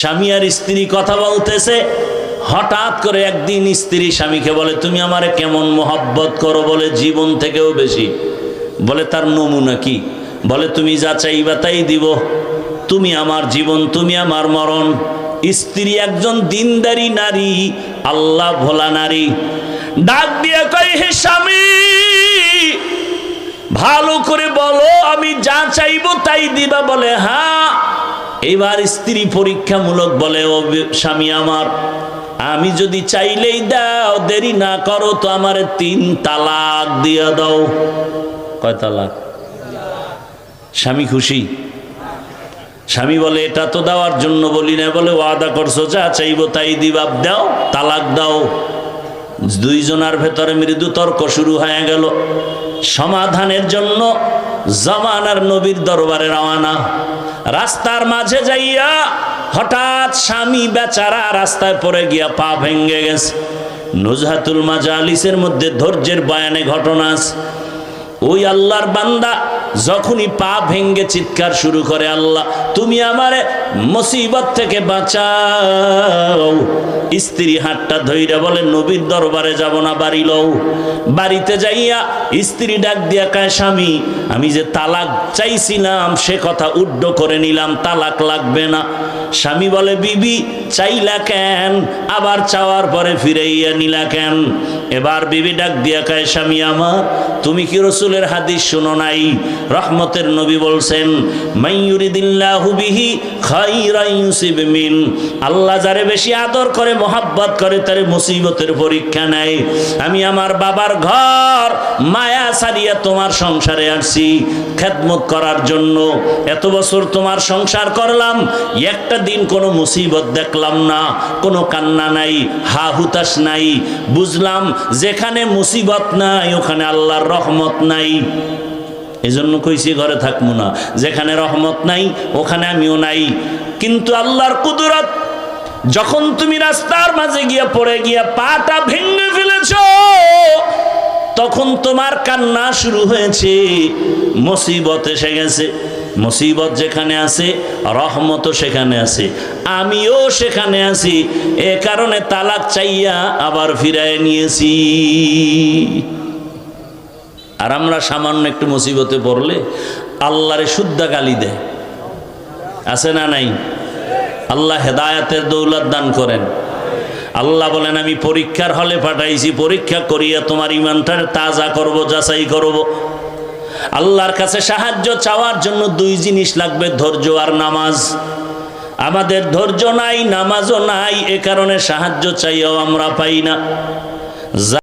স্বামী আর স্ত্রী কথা বলতেছে, হঠাৎ করে একদিন স্ত্রী স্বামীকে বলে, তুমি আমারে কেমন মোহাব্বত করো? বলে জীবন থেকেও বেশি। বলে তার নমুনা কি? বলে তুমি যা চাইবা তাই দিব, তুমি আমার জীবন, তুমি আমার মরণ। স্ত্রী একজন দিনদারি নারী, আল্লাহ ভোলা নারী, ডাক দিয়ে কয়, হে স্বামী, ভালো করে বলো, আমি যা চাইবো তাই দিবা? বলে হ্যাঁ। এবার স্ত্রী পরীক্ষামূলক বলে, ও স্বামী আমার, আমি যদি চাইলেই দাও, দেরি না করো তো আমার 3 তালাক দিয়ে দাও। কয় তালাক? স্বামী খুশি? স্বামী বলে, এটা তো দেওয়ার জন্য বলি না। বলে ওয়াদা করছো, যা চাইবো তাই দিবা, দাও, তালাক দাও। দুইজনের ভেতরে মৃদু তর্ক শুরু হয়ে গেল। সমাধানের জন্য জামানার নবীর দরবারে রওনা। রাস্তার মাঝে যাইয়া হঠাৎ স্বামী বেচারা রাস্তায় পড়ে গিয়া পা ভেঙে গেছে। নুজহাতুল মাজালিসের মধ্যে ধৈর্যের বয়ানে ঘটনা আছে। ওই আল্লাহর বান্দা যখনই পা ভেঙ্গে চিৎকার শুরু করে, আল্লাহ তুমি আমারে মুসিবত থেকে বাঁচাও। স্ত্রী হাতটা ধইরা বলে, নবীর দরবারে যাব না, বাড়ি লও। বাড়িতে যাইয়া স্ত্রী ডাক দিয়া কয়, স্বামী, আমি যে তালাক চাইছিলাম সে কথা উড্ড করে নিলাম, তালাক লাগবে না। স্বামী বলে, বিবি চাইলা কেন, আবার চাওয়ার পরে ফিরাইয়া নিলা কেন? এবার বিবি ডাক দিয়া কয়, স্বামী আমার, তুমি কি রাসূলের হাদিস শুনো নাই? রহমতের নবী বলছেন, মাইয়ুরিদিল্লাহু বিহি খাইরান ইউসিব মিন, আল্লাহ যারে বেশি আদর করে, মোহাব্বত করে, তারে মুসিবতের পরীক্ষা নেয়। আমি আমার বাবার ঘর মায়া ছাড়িয়া তোমার সংসারে আসছি খেদমত করার জন্য। এত বছর তোমার সংসার করলাম, একটা দিন কোনো মুসিবত দেখলাম না, কোনো কান্না নাই, হা হুতাশ নাই। বুঝলাম যেখানে মুসিবত নাই ওখানে আল্লাহর রহমত নাই। এজন্য কইছি ঘরে থাকবো না, যেখানে রহমত নাই ওখানে আমিও নাই। কিন্তু আল্লাহর কুদরত, যখন তুমি রাস্তার মাঝে গিয়া পড়ে গিয়া পাটা ভেঙে ফেলেছ, তখন তোমার কান্না শুরু হয়েছে। মুসিবত এসে গেছে। মুসিবত যেখানে আছে রহমতও সেখানে আছে, আমিও সেখানে আছি। এ কারণে তালাক চাইয়া আবার ফিরায় নিয়েছি। আর আমরা সামান্য একটু মুসিবতে পড়লে আল্লাহরে শুদ্ধা গালি দেয়, আছে না নাই? আল্লাহ হেদায়েতের দৌলত দান করেন। আল্লাহ বলেন, আমি পরীক্ষার হলে পাঠাইছি, পরীক্ষা করিয়া তোমার ইমানটা তাজা করব, যাচাই করব। আল্লাহর কাছে সাহায্য চাওয়ার জন্য 2 জিনিস লাগবে, ধৈর্য আর নামাজ। আমাদের ধৈর্য নাই, নামাজও নাই, এ কারণে সাহায্য চাইও আমরা পাই না।